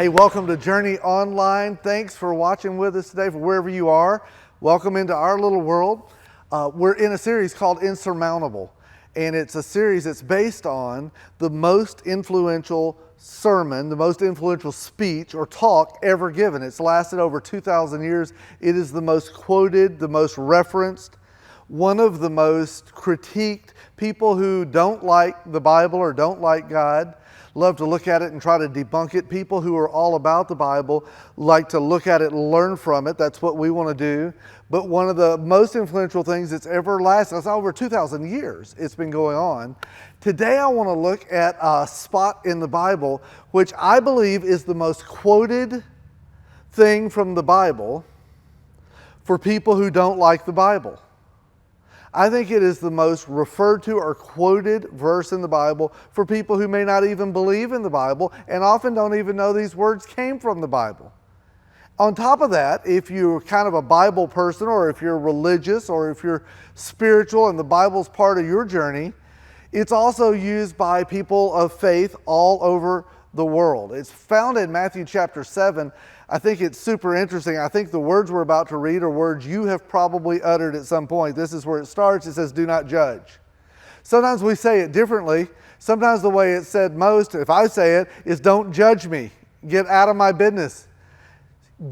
Hey, welcome to Journey Online. Thanks for watching with us today, for wherever you are. Welcome into our little world. We're in a series called Insurmountable, and it's a series that's based on the most influential sermon, the most influential speech or talk ever given. It's lasted over 2,000 years. It is the most quoted, the most referenced, one of the most critiqued. People who don't like the Bible or don't like God love to look at it and try to debunk it. People who are all about the Bible like to look at it and learn from it. That's what we want to do. But one of the most influential things that's ever lasted, it's over 2,000 years it's been going on. Today I want to look at a spot in the Bible which I believe is the most quoted thing from the Bible for people who don't like the Bible. I think it is the most referred to or quoted verse in the Bible for people who may not even believe in the Bible and often don't even know these words came from the Bible. On top of that, if you're kind of a Bible person, or if you're religious, or if you're spiritual and the Bible's part of your journey, it's also used by people of faith all over the world. It's found in Matthew chapter 7. I think it's super interesting. I think the words we're about to read are words you have probably uttered at some point. This is where it starts. It says, "Do not judge." Sometimes we say it differently. Sometimes the way it's said most, if I say it, is "Don't judge me. Get out of my business.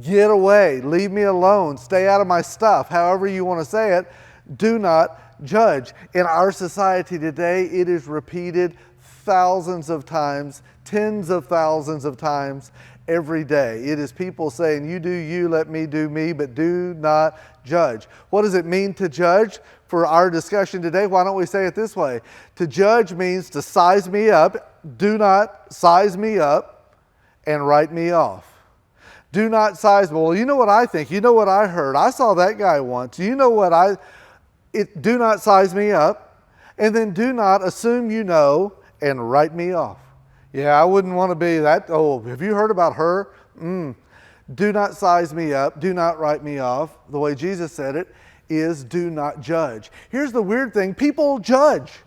Get away. Leave me alone. Stay out of my stuff." However you want to say it, do not judge. In our society today, it is repeated thousands of times, tens of thousands of times every day. It is people saying, "You do you, let me do me, but do not judge." What does it mean to judge? For our discussion today, why don't we say it this way? To judge means to size me up. Do not size me up and write me off. Do not size me. Well, you know what I think. You know what I heard. I saw that guy once. You know what do not size me up, and then do not assume you know and write me off. Yeah, I wouldn't want to be that. Oh, have you heard about her? Do not size me up. Do not write me off. The way Jesus said it is do not judge. Here's the weird thing. People judge.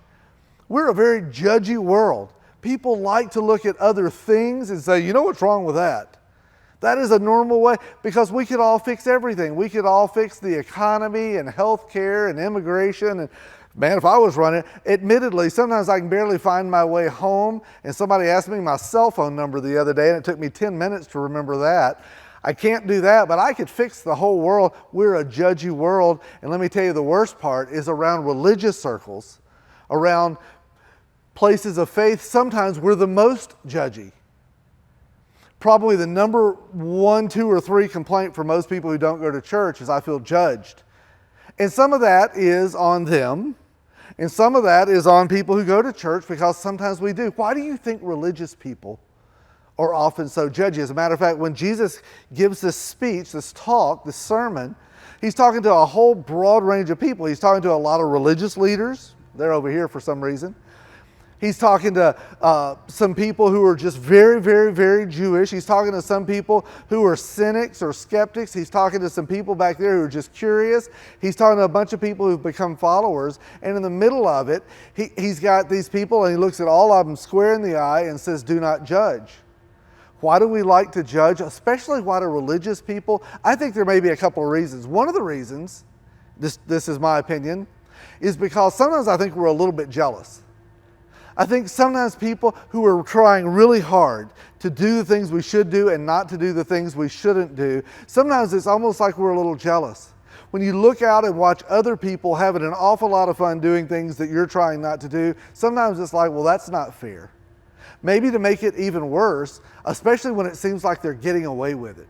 We're a very judgy world. People like to look at other things and say, "You know what's wrong with that?" That is a normal way, because we could all fix everything. We could all fix the economy and healthcare and immigration. And man, if I was running, admittedly, sometimes I can barely find my way home. And somebody asked me my cell phone number the other day, and it took me 10 minutes to remember that. I can't do that, but I could fix the whole world. We're a judgy world. And let me tell you, the worst part is around religious circles, around places of faith. Sometimes we're the most judgy. Probably the number 1, 2, or 3 complaint for most people who don't go to church is, "I feel judged." And some of that is on them, and some of that is on people who go to church, because sometimes we do. Why do you think religious people are often so judgy? As a matter of fact, when Jesus gives this speech, this talk, this sermon, he's talking to a whole broad range of people. He's talking to a lot of religious leaders. They're over here for some reason. He's talking to some people who are just very, very, very Jewish. He's talking to some people who are cynics or skeptics. He's talking to some people back there who are just curious. He's talking to a bunch of people who've become followers. And in the middle of it, he's got these people, and he looks at all of them square in the eye and says, "Do not judge." Why do we like to judge, especially why do religious people? I think there may be a couple of reasons. One of the reasons, this is my opinion, is because sometimes I think we're a little bit jealous. I think sometimes people who are trying really hard to do the things we should do and not to do the things we shouldn't do, sometimes it's almost like we're a little jealous. When you look out and watch other people having an awful lot of fun doing things that you're trying not to do, sometimes it's like, well, that's not fair. Maybe to make it even worse, especially when it seems like they're getting away with it.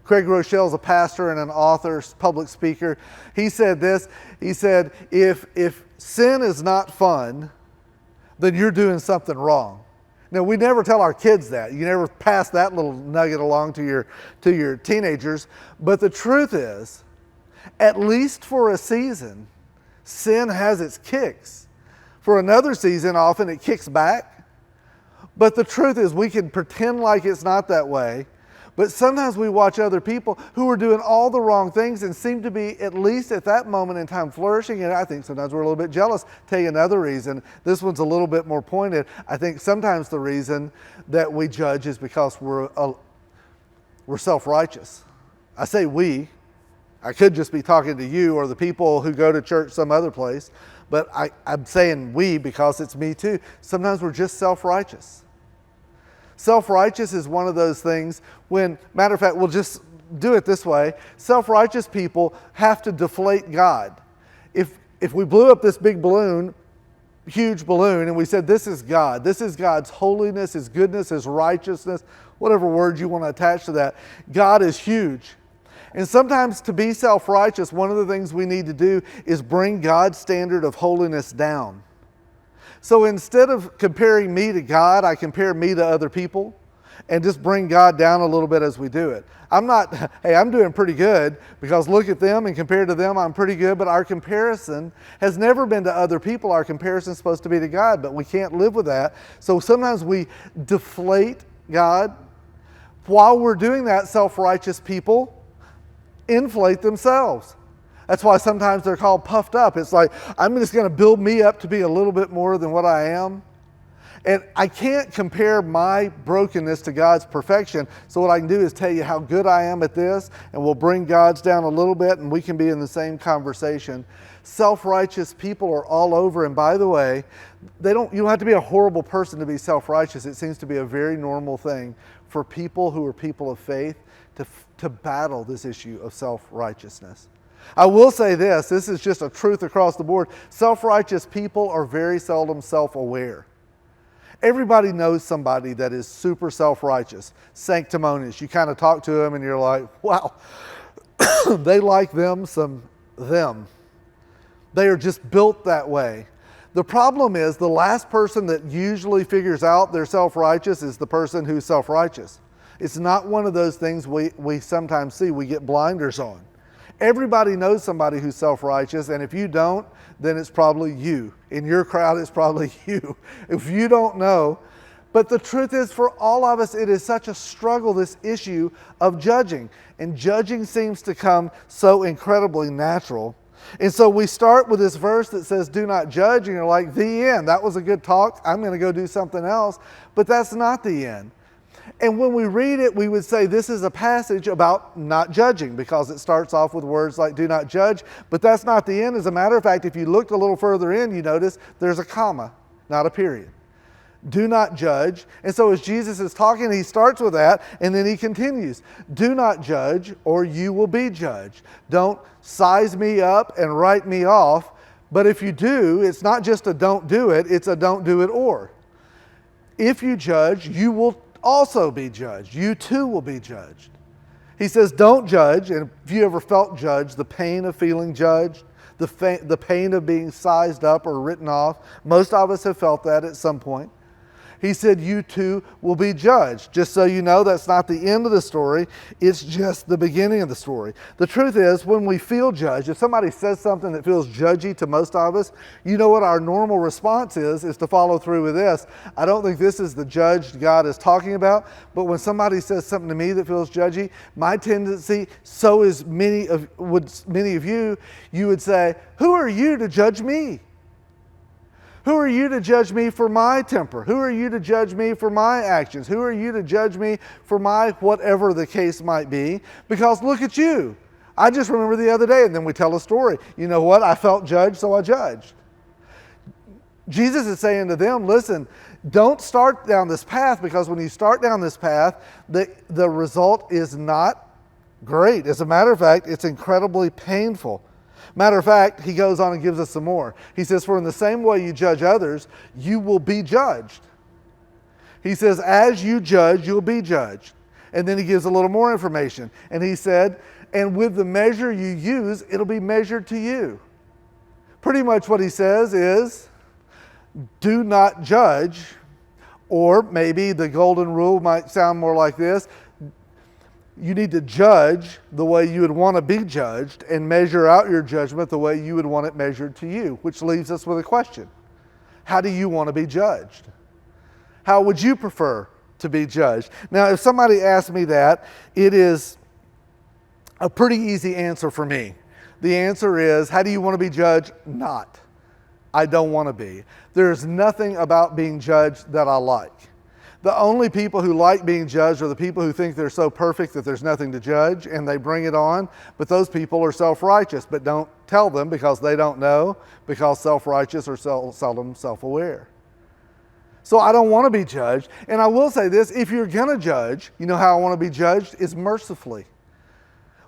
Craig Rochelle's a pastor and an author, public speaker. He said this. He said, if sin is not fun, then you're doing something wrong. Now, we never tell our kids that. You never pass that little nugget along to your teenagers. But the truth is, at least for a season, sin has its kicks. For another season, often it kicks back. But the truth is, we can pretend like it's not that way. But sometimes we watch other people who are doing all the wrong things and seem to be, at least at that moment in time, flourishing. And I think sometimes we're a little bit jealous. Tell you another reason. This one's a little bit more pointed. I think sometimes the reason that we judge is because we're self-righteous. I say we. I could just be talking to you or the people who go to church some other place. But I'm saying we because it's me too. Sometimes we're just self-righteous. Self-righteous is one of those things when, matter of fact, we'll just do it this way. Self-righteous people have to deflate God. If we blew up this big balloon, huge balloon, and we said, this is God. This is God's holiness, His goodness, His righteousness, whatever word you want to attach to that. God is huge. And sometimes to be self-righteous, one of the things we need to do is bring God's standard of holiness down. So instead of comparing me to God, I compare me to other people and just bring God down a little bit as we do it. I'm doing pretty good because look at them and compared to them, I'm pretty good. But our comparison has never been to other people. Our comparison is supposed to be to God, but we can't live with that. So sometimes we deflate God. While we're doing that, self-righteous people inflate themselves. That's why sometimes they're called puffed up. It's like, I'm just going to build me up to be a little bit more than what I am. And I can't compare my brokenness to God's perfection. So what I can do is tell you how good I am at this, and we'll bring God's down a little bit, and we can be in the same conversation. Self-righteous people are all over. And by the way, you don't have to be a horrible person to be self-righteous. It seems to be a very normal thing for people who are people of faith to battle this issue of self-righteousness. I will say this is just a truth across the board. Self-righteous people are very seldom self-aware. Everybody knows somebody that is super self-righteous, sanctimonious. You kind of talk to them and you're like, wow, they like them some them. They are just built that way. The problem is the last person that usually figures out they're self-righteous is the person who's self-righteous. It's not one of those things we sometimes see, we get blinders on. Everybody knows somebody who's self-righteous, and if you don't, then it's probably you. In your crowd, it's probably you. If you don't know. But the truth is, for all of us, it is such a struggle, this issue of judging. And judging seems to come so incredibly natural. And so we start with this verse that says, do not judge, and you're like, the end. That was a good talk. I'm going to go do something else. But that's not the end. And when we read it, we would say this is a passage about not judging because it starts off with words like do not judge, but that's not the end. As a matter of fact, if you looked a little further in, you notice there's a comma, not a period. Do not judge. And so as Jesus is talking, he starts with that and then he continues. Do not judge or you will be judged. Don't size me up and write me off. But if you do, it's not just a don't do it, it's a don't do it or. If you judge, you will also be judged. You too will be judged. He says, don't judge. And if you ever felt judged, the pain of feeling judged, the pain of being sized up or written off, most of us have felt that at some point. He said, you too will be judged. Just so you know, that's not the end of the story. It's just the beginning of the story. The truth is, when we feel judged, if somebody says something that feels judgy to most of us, you know what our normal response is to follow through with this. I don't think this is the judge God is talking about, but when somebody says something to me that feels judgy, my tendency, so is many of you, you would say, who are you to judge me? Who are you to judge me for my temper? Who are you to judge me for my actions? Who are you to judge me for my whatever the case might be? Because look at you. I just remember the other day, and then we tell a story. You know what? I felt judged, so I judged. Jesus is saying to them, listen, don't start down this path, because when you start down this path, the result is not great. As a matter of fact, it's incredibly painful. Matter of fact, he goes on and gives us some more. He says, for in the same way you judge others, you will be judged. He says, as you judge, you'll be judged. And then he gives a little more information. And he said, and with the measure you use, it'll be measured to you. Pretty much what he says is, do not judge. Or maybe the golden rule might sound more like this. You need to judge the way you would want to be judged and measure out your judgment the way you would want it measured to you, which leaves us with a question. How do you want to be judged? How would you prefer to be judged? Now, if somebody asks me that, it is a pretty easy answer for me. The answer is, how do you want to be judged? Not. I don't want to be. There's nothing about being judged that I like. The only people who like being judged are the people who think they're so perfect that there's nothing to judge, and they bring it on. But those people are self-righteous, but don't tell them because they don't know, because self-righteous are seldom self-aware. So I don't want to be judged. And I will say this, if you're going to judge, you know how I want to be judged? Is mercifully.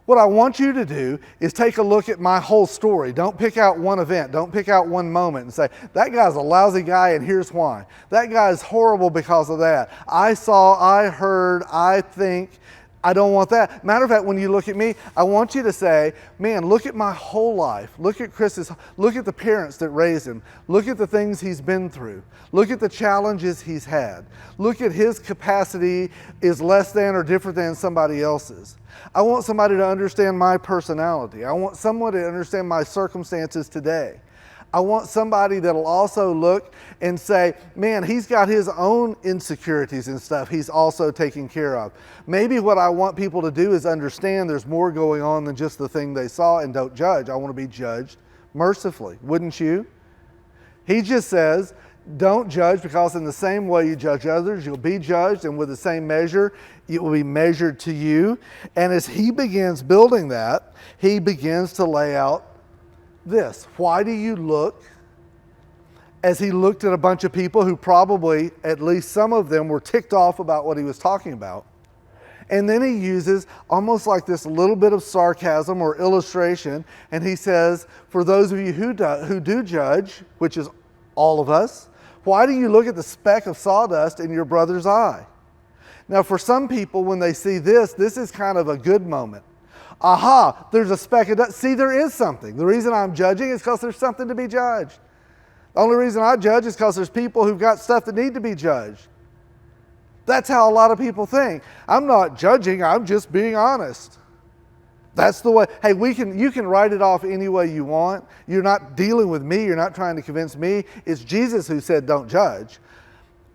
What I want you to do is take a look at my whole story. Don't pick out one event. Don't pick out one moment and say, that guy's a lousy guy and here's why. That guy's horrible because of that. I saw, I heard, I think. I don't want that. Matter of fact, when you look at me, I want you to say, man, look at my whole life. Look at Chris's, look at the parents that raised him. Look at the things he's been through. Look at the challenges he's had. Look at his capacity is less than or different than somebody else's. I want somebody to understand my personality. I want someone to understand my circumstances today. I want somebody that'll also look and say, man, he's got his own insecurities and stuff he's also taking care of. Maybe what I want people to do is understand there's more going on than just the thing they saw, and don't judge. I want to be judged mercifully. Wouldn't you? He just says, don't judge, because in the same way you judge others, you'll be judged, and with the same measure, it will be measured to you. And as he begins building that, he begins to lay out this. Why do you look? As he looked at a bunch of people who probably, at least some of them, were ticked off about what he was talking about. And then he uses almost like this little bit of sarcasm or illustration, and he says, for those of you who do judge, which is all of us, why do you look at the speck of sawdust in your brother's eye? Now, for some people, when they see this is kind of a good moment. Aha, there's a speck of dust. See, there is something. The reason I'm judging is because there's something to be judged. The only reason I judge is because there's people who've got stuff that need to be judged. That's how a lot of people think. I'm not judging, I'm just being honest. That's the way. Hey, you can write it off any way you want. You're not dealing with me, you're not trying to convince me. It's Jesus who said don't judge.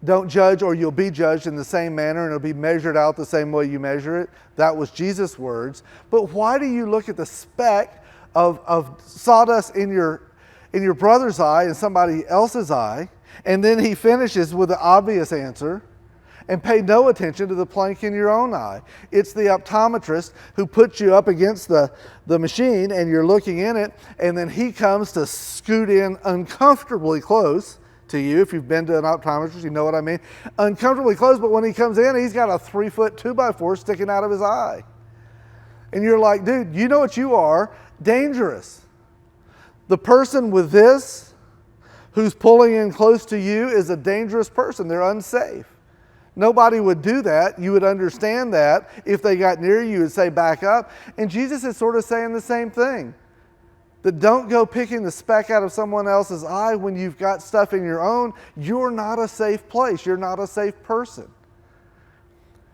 Don't judge or you'll be judged in the same manner, and it'll be measured out the same way you measure it. That was Jesus' words. But why do you look at the speck of sawdust in your brother's eye and somebody else's eye? And then he finishes with the obvious answer, and pay no attention to the plank in your own eye. It's the optometrist who puts you up against the machine and you're looking in it, and then he comes to scoot in uncomfortably close to you. If you've been to an optometrist, you know what I mean. Uncomfortably close, but when he comes in, he's got a 3-foot 2x4 sticking out of his eye. And you're like, dude, you know what you are? Dangerous. The person with this who's pulling in close to you is a dangerous person. They're unsafe. Nobody would do that. You would understand that. If they got near you, you would say, back up. And Jesus is sort of saying the same thing. That don't go picking the speck out of someone else's eye when you've got stuff in your own. You're not a safe place. You're not a safe person.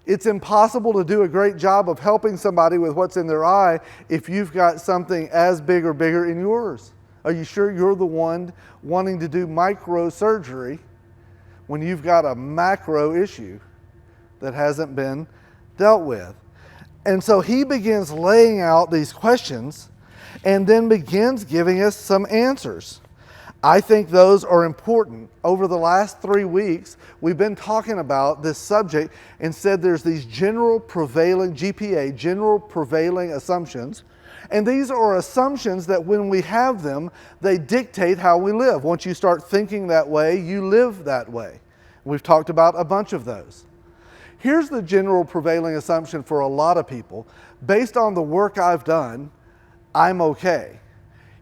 It's impossible to do a great job of helping somebody with what's in their eye if you've got something as big or bigger in yours. Are you sure you're the one wanting to do microsurgery when you've got a macro issue that hasn't been dealt with? And so he begins laying out these questions and then begins giving us some answers. I think those are important. Over the last 3 weeks, we've been talking about this subject and said there's these general prevailing assumptions. And these are assumptions that when we have them, they dictate how we live. Once you start thinking that way, you live that way. We've talked about a bunch of those. Here's the general prevailing assumption for a lot of people. Based on the work I've done, I'm okay.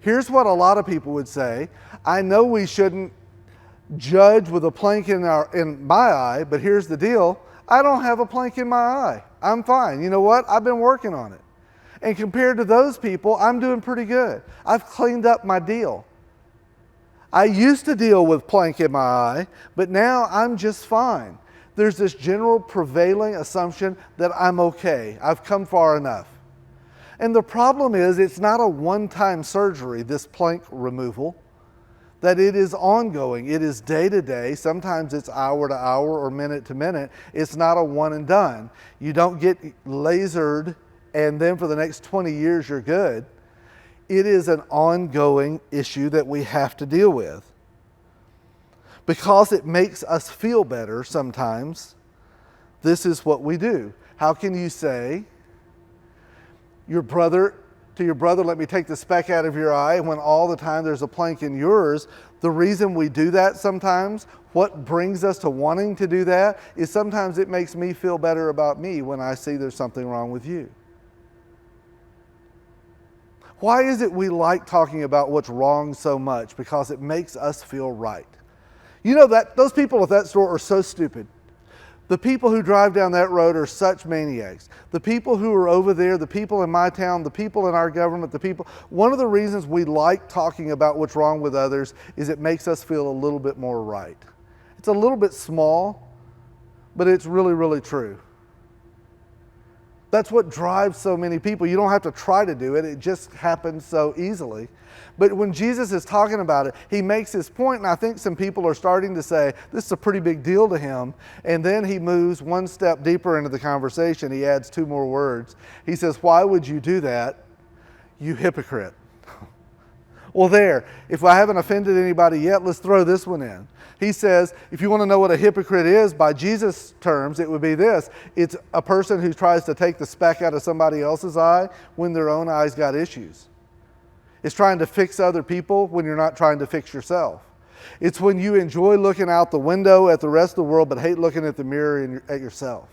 Here's what a lot of people would say. I know we shouldn't judge with a plank in my eye, but here's the deal. I don't have a plank in my eye. I'm fine. You know what? I've been working on it. And compared to those people, I'm doing pretty good. I've cleaned up my deal. I used to deal with plank in my eye, but now I'm just fine. There's this general prevailing assumption that I'm okay. I've come far enough. And the problem is it's not a one-time surgery, this plank removal. that it is ongoing. It is day to day. Sometimes it's hour to hour or minute to minute. It's not a one and done. You don't get lasered and then for the next 20 years you're good. It is an ongoing issue that we have to deal with. Because it makes us feel better sometimes, this is what we do. How can you say to your brother, let me take the speck out of your eye, when all the time there's a plank in yours? The reason we do that sometimes, what brings us to wanting to do that, is sometimes it makes me feel better about me when I see there's something wrong with you. Why is it we like talking about what's wrong so much? Because it makes us feel right. You know that those people at that store are so stupid. The people who drive down that road are such maniacs. The people who are over there, the people in my town, the people in our government, one of the reasons we like talking about what's wrong with others is it makes us feel a little bit more right. It's a little bit small, but it's really, really true. That's what drives so many people. You don't have to try to do it. It just happens so easily. But when Jesus is talking about it, he makes his point, and I think some people are starting to say, this is a pretty big deal to him. And then he moves one step deeper into the conversation. He adds two more words. He says, why would you do that, you hypocrite? Well, there, if I haven't offended anybody yet, let's throw this one in. He says, if you want to know what a hypocrite is, by Jesus' terms, it would be this. It's a person who tries to take the speck out of somebody else's eye when their own eye's got issues. It's trying to fix other people when you're not trying to fix yourself. It's when you enjoy looking out the window at the rest of the world but hate looking at the mirror at yourself.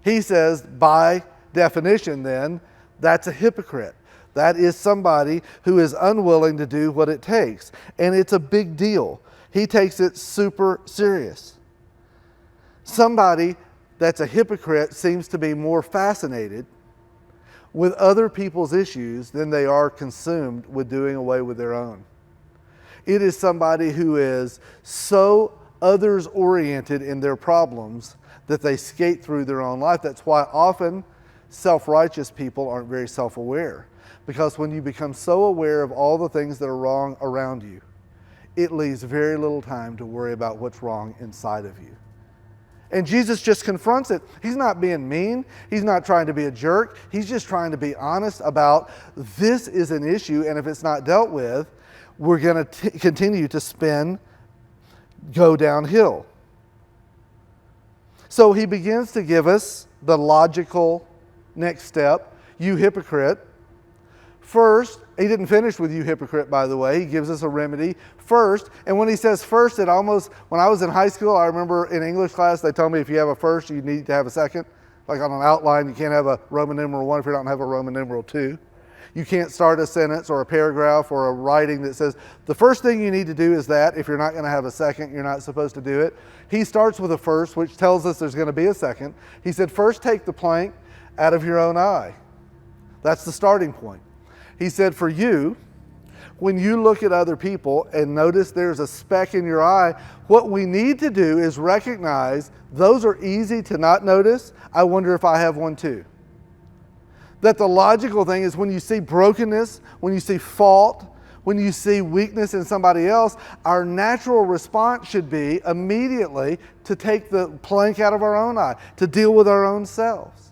He says, by definition then, that's a hypocrite. That is somebody who is unwilling to do what it takes. And it's a big deal. He takes it super serious. Somebody that's a hypocrite seems to be more fascinated with other people's issues than they are consumed with doing away with their own. It is somebody who is so others-oriented in their problems that they skate through their own life. That's why often self-righteous people aren't very self-aware. Because when you become so aware of all the things that are wrong around you, it leaves very little time to worry about what's wrong inside of you. And Jesus just confronts it. He's not being mean. He's not trying to be a jerk. He's just trying to be honest about this is an issue, and if it's not dealt with, we're going to continue to go downhill. So he begins to give us the logical next step. You hypocrite. First, he didn't finish with you hypocrite, by the way. He gives us a remedy first. And when he says first, when I was in high school, I remember in English class, they told me if you have a first, you need to have a second. Like on an outline, you can't have a Roman numeral 1 if you don't have a Roman numeral 2. You can't start a sentence or a paragraph or a writing that says, the first thing you need to do is that. If you're not going to have a second, you're not supposed to do it. He starts with a first, which tells us there's going to be a second. He said, first take the plank out of your own eye. That's the starting point. He said, for you, when you look at other people and notice there's a speck in your eye, what we need to do is recognize those are easy to not notice. I wonder if I have one too. That the logical thing is when you see brokenness, when you see fault, when you see weakness in somebody else, our natural response should be immediately to take the plank out of our own eye, to deal with our own selves.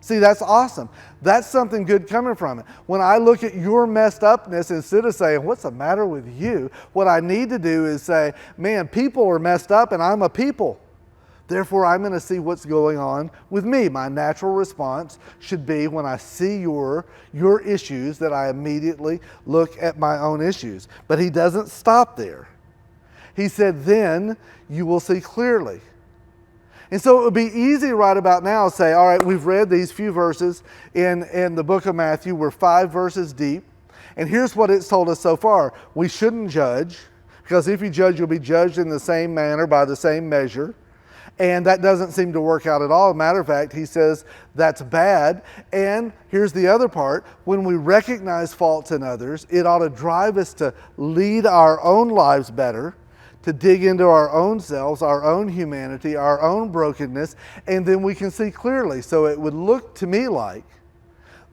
See, that's awesome. That's something good coming from it. When I look at your messed upness, instead of saying, what's the matter with you? What I need to do is say, man, people are messed up and I'm a people. Therefore, I'm going to see what's going on with me. My natural response should be when I see your issues that I immediately look at my own issues. But he doesn't stop there. He said, then you will see clearly. And so it would be easy right about now to say, all right, we've read these few verses in the book of Matthew. We're 5 verses deep. And here's what it's told us so far. We shouldn't judge, because if you judge, you'll be judged in the same manner by the same measure. And that doesn't seem to work out at all. Matter of fact, he says that's bad. And here's the other part. When we recognize faults in others, it ought to drive us to lead our own lives better, to dig into our own selves, our own humanity, our own brokenness, and then we can see clearly. So it would look to me like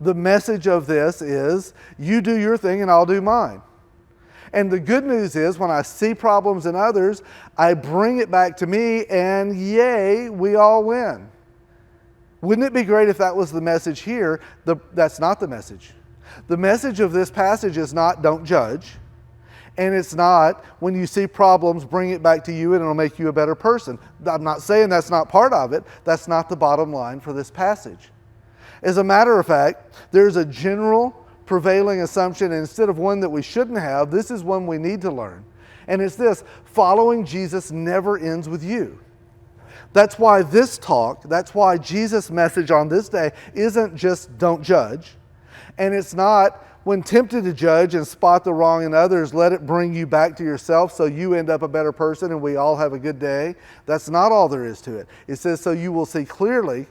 the message of this is, you do your thing and I'll do mine. And the good news is when I see problems in others, I bring it back to me, and yay, we all win. Wouldn't it be great if that was the message here? That's not the message. The message of this passage is not don't judge. And it's not when you see problems, bring it back to you and it'll make you a better person. I'm not saying that's not part of it. That's not the bottom line for this passage. As a matter of fact, there's a general prevailing assumption, and instead of one that we shouldn't have, this is one we need to learn. And it's this: following Jesus never ends with you. That's why this talk, that's why Jesus' message on this day isn't just don't judge. And it's not when tempted to judge and spot the wrong in others, let it bring you back to yourself so you end up a better person and we all have a good day. That's not all there is to it. It says so you will see clearly,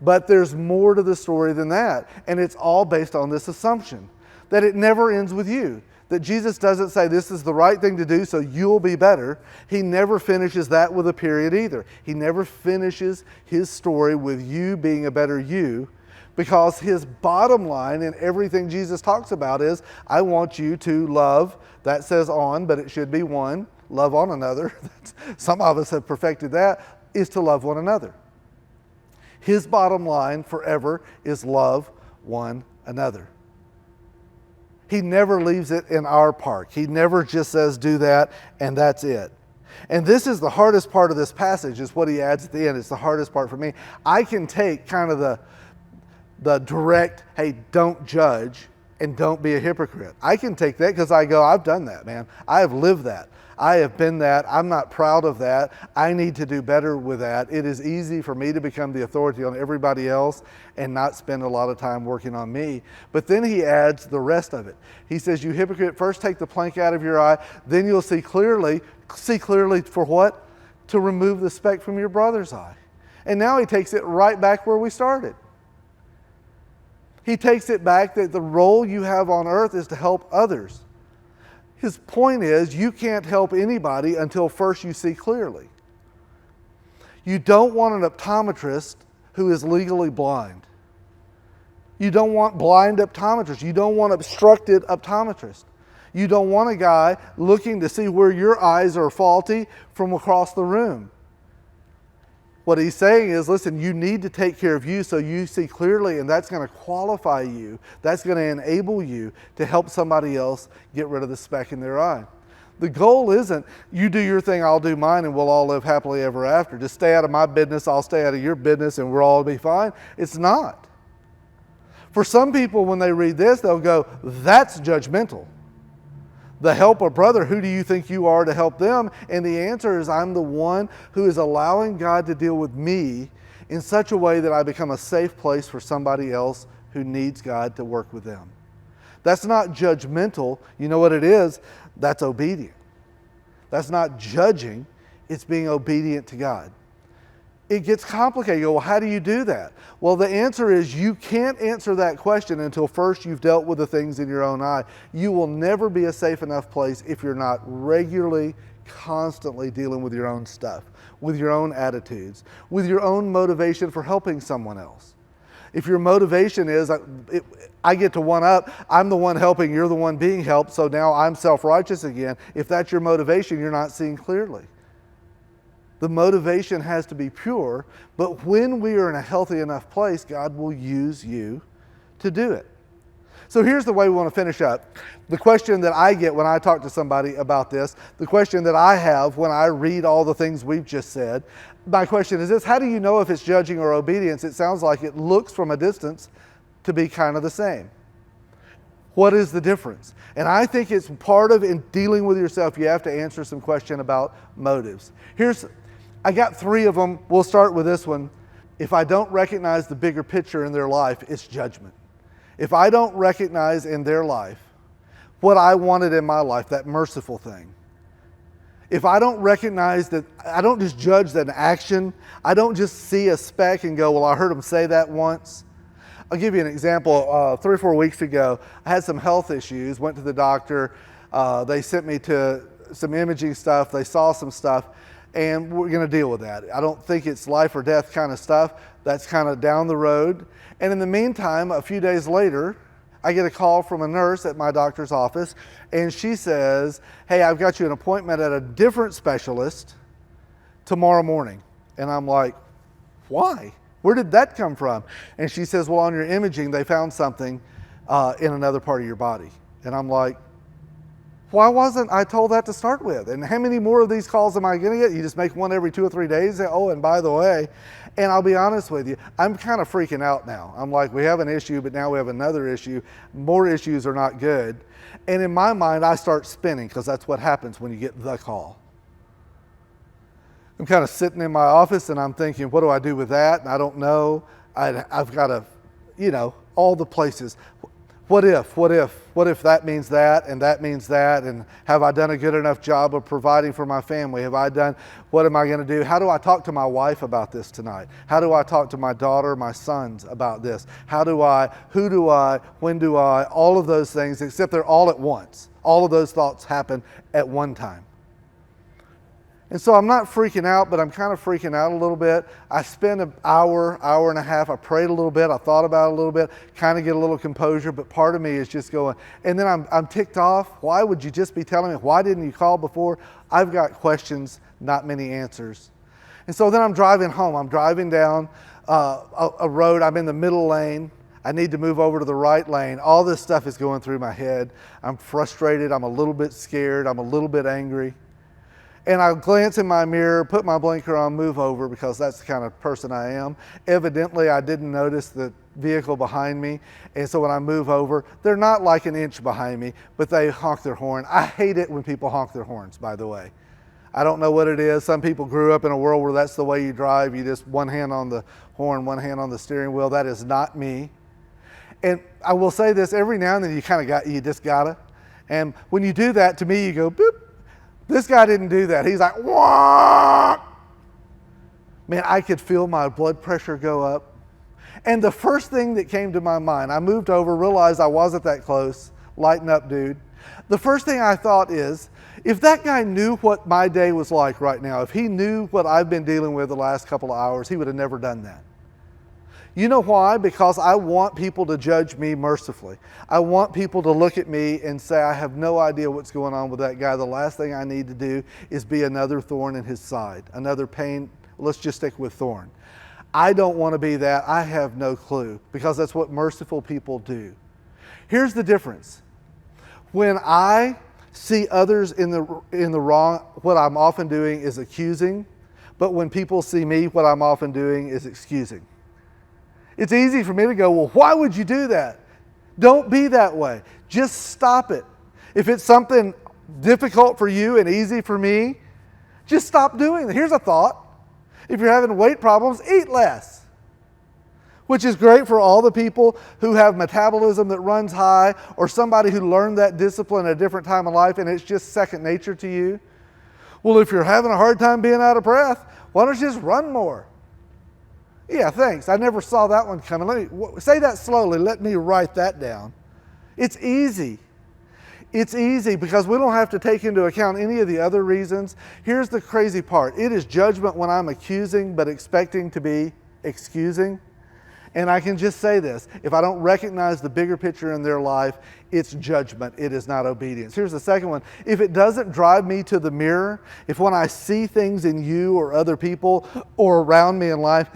but there's more to the story than that. And it's all based on this assumption that it never ends with you. That Jesus doesn't say this is the right thing to do so you'll be better. He never finishes that with a period either. He never finishes his story with you being a better you, because his bottom line in everything Jesus talks about is, I want you to love, that says on, but it should be one, love on another. Some of us have perfected that, is to love one another. His bottom line forever is love one another. He never leaves it in our park. He never just says do that and that's it. And this is the hardest part of this passage, is what he adds at the end. It's the hardest part for me. I can take kind of the direct, hey, don't judge and don't be a hypocrite. I can take that because I go, I've done that, man. I have lived that. I have been that. I'm not proud of that. I need to do better with that. It is easy for me to become the authority on everybody else and not spend a lot of time working on me. But then he adds the rest of it. He says, you hypocrite, first take the plank out of your eye, then you'll see clearly. See clearly for what? To remove the speck from your brother's eye. And now he takes it right back where we started. He takes it back that the role you have on earth is to help others. His point is, you can't help anybody until first you see clearly. You don't want an optometrist who is legally blind. You don't want blind optometrists. You don't want obstructed optometrists. You don't want a guy looking to see where your eyes are faulty from across the room. What he's saying is, listen, you need to take care of you so you see clearly, and that's going to qualify you. That's going to enable you to help somebody else get rid of the speck in their eye. The goal isn't you do your thing, I'll do mine, and we'll all live happily ever after. Just stay out of my business, I'll stay out of your business, and we'll all be fine. It's not. For some people, when they read this, they'll go, that's judgmental. The help a brother, who do you think you are to help them? And the answer is, I'm the one who is allowing God to deal with me in such a way that I become a safe place for somebody else who needs God to work with them. That's not judgmental. You know what it is? That's obedient. That's not judging. It's being obedient to God. It gets complicated. You go, well, how do you do that? Well, the answer is you can't answer that question until first you've dealt with the things in your own eye. You will never be a safe enough place if you're not regularly, constantly dealing with your own stuff, with your own attitudes, with your own motivation for helping someone else. If your motivation is, I get to one up, I'm the one helping, you're the one being helped, so now I'm self-righteous again. If that's your motivation, you're not seeing clearly. The motivation has to be pure, but when we are in a healthy enough place, God will use you to do it. So here's the way we want to finish up. The question that I get when I talk to somebody about this, the question that I have when I read all the things we've just said, my question is this: how do you know if it's judging or obedience? It sounds like it looks from a distance to be kind of the same. What is the difference? And I think it's part of in dealing with yourself, you have to answer some question about motives. I got 3 of them. We'll start with this one. If I don't recognize the bigger picture in their life, it's judgment. If I don't recognize in their life what I wanted in my life, that merciful thing. If I don't recognize that, I don't just judge that action. I don't just see a speck and go, well, I heard him say that once. I'll give you an example. 3 or 4 weeks ago, I had some health issues, went to the doctor. They sent me to some imaging stuff. They saw some stuff. And we're going to deal with that. I don't think it's life or death kind of stuff. That's kind of down the road. And in the meantime, a few days later, I get a call from a nurse at my doctor's office, and she says, hey, I've got you an appointment at a different specialist tomorrow morning. And I'm like, why? Where did that come from? And she says, well, on your imaging, they found something in another part of your body. And I'm like, why wasn't I told that to start with? And how many more of these calls am I going to get? You just make one every 2 or 3 days. Oh, and by the way, and I'll be honest with you, I'm kind of freaking out now. I'm like, we have an issue, but now we have another issue. More issues are not good. And in my mind, I start spinning because that's what happens when you get the call. I'm kind of sitting in my office and I'm thinking, what do I do with that? And I don't know. I've got to, all the places. What if that means that and that means that, and have I done a good enough job of providing for my family? What am I going to do? How do I talk to my wife about this tonight? How do I talk to my daughter, my sons about this? Who do I, when do I, all of those things, except they're all at once. All of those thoughts happen at one time. And so I'm not freaking out, but I'm kind of freaking out a little bit. I spent an hour and a half. I prayed a little bit. I thought about it a little bit, kind of get a little composure. But part of me is just going, and then I'm ticked off. Why would you just be telling me? Why didn't you call before? I've got questions, not many answers. And so then I'm driving home. I'm driving down a road. I'm in the middle lane. I need to move over to the right lane. All this stuff is going through my head. I'm frustrated. I'm a little bit scared. I'm a little bit angry. And I glance in my mirror, put my blinker on, move over, because that's the kind of person I am. Evidently, I didn't notice the vehicle behind me. And so when I move over, they're not like an inch behind me, but they honk their horn. I hate it when people honk their horns, by the way. I don't know what it is. Some people grew up in a world where that's the way you drive. You just one hand on the horn, one hand on the steering wheel. That is not me. And I will say this, every now and then you just gotta. And when you do that, to me, you go, boop. This guy didn't do that. He's like, wah! Man, I could feel my blood pressure go up. And the first thing that came to my mind, I moved over, realized I wasn't that close. Lighten up, dude. The first thing I thought is, if that guy knew what my day was like right now, if he knew what I've been dealing with the last couple of hours, he would have never done that. You know why? Because I want people to judge me mercifully. I want people to look at me and say, I have no idea what's going on with that guy. The last thing I need to do is be another thorn in his side, another pain. Let's just stick with thorn. I don't want to be that. I have no clue, because that's what merciful people do. Here's the difference. When I see others in the wrong, what I'm often doing is accusing. But when people see me, what I'm often doing is excusing. It's easy for me to go, well, why would you do that? Don't be that way. Just stop it. If it's something difficult for you and easy for me, just stop doing it. Here's a thought. If you're having weight problems, eat less. Which is great for all the people who have metabolism that runs high, or somebody who learned that discipline at a different time of life and it's just second nature to you. Well, if you're having a hard time being out of breath, why don't you just run more? Yeah, thanks. I never saw that one coming. Let me say that slowly. Let me write that down. It's easy. It's easy because we don't have to take into account any of the other reasons. Here's the crazy part. It is judgment when I'm accusing but expecting to be excusing. And I can just say this. If I don't recognize the bigger picture in their life, it's judgment. It is not obedience. Here's the second one. If it doesn't drive me to the mirror, if when I see things in you or other people or around me in life,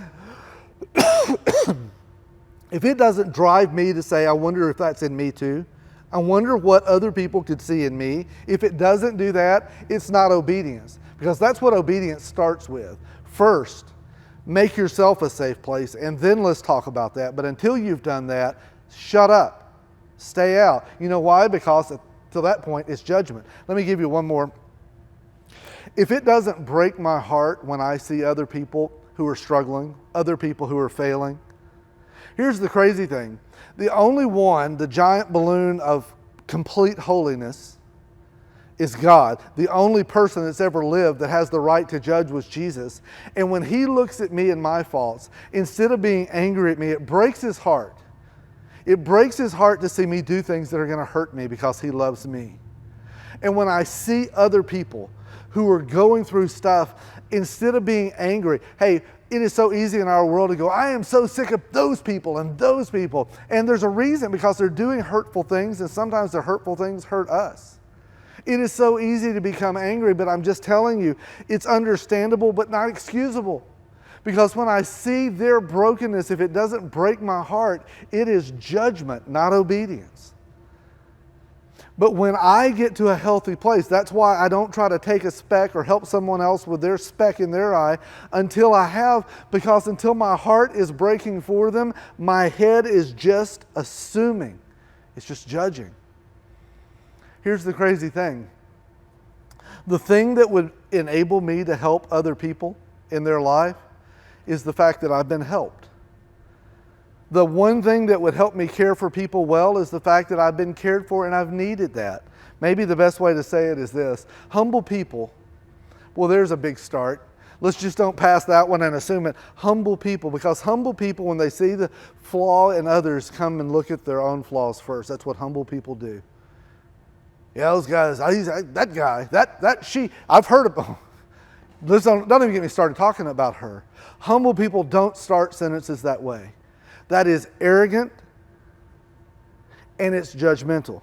if it doesn't drive me to say, I wonder if that's in me too, I wonder what other people could see in me. If it doesn't do that, it's not obedience. Because that's what obedience starts with. First, make yourself a safe place, and then let's talk about that. But until you've done that, shut up. Stay out. You know why? Because to that point, it's judgment. Let me give you one more. If it doesn't break my heart when I see other people who are struggling, other people who are failing, here's the crazy thing. The only one, the giant balloon of complete holiness, is God. The only person that's ever lived that has the right to judge was Jesus. And when he looks at me and my faults, instead of being angry at me, it breaks his heart. It breaks his heart to see me do things that are going to hurt me because he loves me. And when I see other people who are going through stuff, instead of being angry, hey, it is so easy in our world to go, I am so sick of those people and those people. And there's a reason, because they're doing hurtful things, and sometimes the hurtful things hurt us. It is so easy to become angry, but I'm just telling you, it's understandable but not excusable. Because when I see their brokenness, if it doesn't break my heart, it is judgment, not obedience. But when I get to a healthy place, that's why I don't try to take a speck or help someone else with their speck in their eye until I have, because until my heart is breaking for them, my head is just assuming. It's just judging. Here's the crazy thing. The thing that would enable me to help other people in their life is the fact that I've been helped. The one thing that would help me care for people well is the fact that I've been cared for, and I've needed that. Maybe the best way to say it is this. Humble people, well, there's a big start. Let's just don't pass that one and assume it. Humble people, because humble people, when they see the flaw in others, come and look at their own flaws first. That's what humble people do. Yeah, those guys, that guy, that she, I've heard of them. Don't even get me started talking about her. Humble people don't start sentences that way. That is arrogant, and it's judgmental.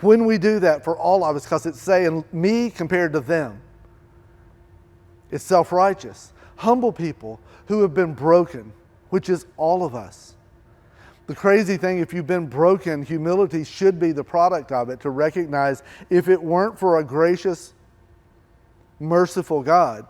When we do that, for all of us, because it's saying me compared to them, it's self-righteous. Humble people who have been broken, which is all of us. The crazy thing, if you've been broken, humility should be the product of it, to recognize if it weren't for a gracious, merciful God,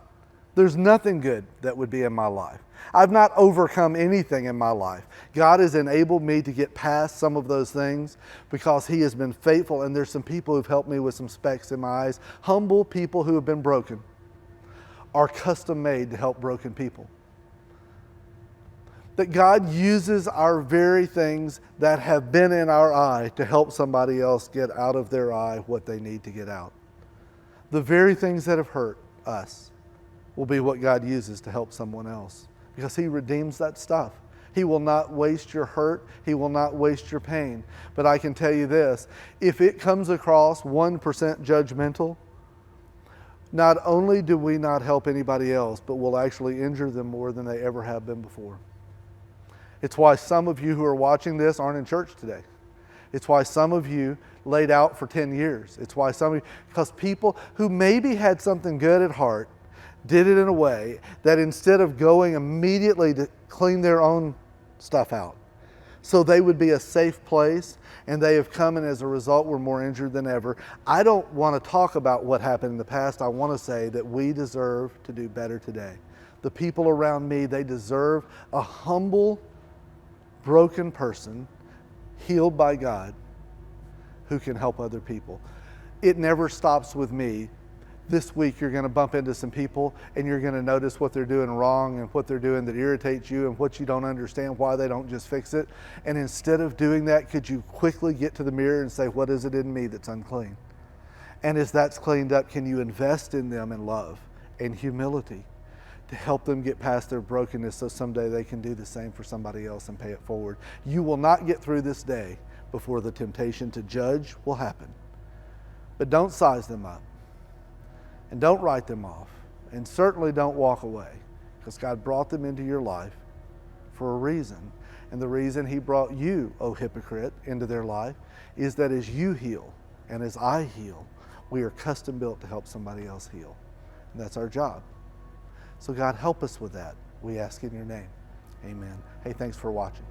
there's nothing good that would be in my life. I've not overcome anything in my life. God has enabled me to get past some of those things because He has been faithful, and there's some people who've helped me with some specks in my eyes. Humble people who have been broken are custom made to help broken people. That God uses our very things that have been in our eye to help somebody else get out of their eye what they need to get out. The very things that have hurt us will be what God uses to help someone else, because He redeems that stuff. He will not waste your hurt. He will not waste your pain. But I can tell you this, if it comes across 1% judgmental, not only do we not help anybody else, but we'll actually injure them more than they ever have been before. It's why some of you who are watching this aren't in church today. It's why some of you laid out for 10 years. It's why some of you, because people who maybe had something good at heart did it in a way that instead of going immediately to clean their own stuff out, so they would be a safe place, and they have come, and as a result we're more injured than ever. I don't want to talk about what happened in the past. I want to say that we deserve to do better today. The people around me, they deserve a humble, broken person healed by God who can help other people. It never stops with me. This week you're going to bump into some people, and you're going to notice what they're doing wrong and what they're doing that irritates you and what you don't understand, why they don't just fix it. And instead of doing that, could you quickly get to the mirror and say, what is it in me that's unclean? And as that's cleaned up, can you invest in them in love and humility to help them get past their brokenness, so someday they can do the same for somebody else and pay it forward? You will not get through this day before the temptation to judge will happen. But don't size them up, and don't write them off, and certainly don't walk away, because God brought them into your life for a reason. And the reason He brought you, O hypocrite, into their life is that as you heal and as I heal, we are custom built to help somebody else heal. And that's our job. So God, help us with that. We ask in your name. Amen. Hey, thanks for watching.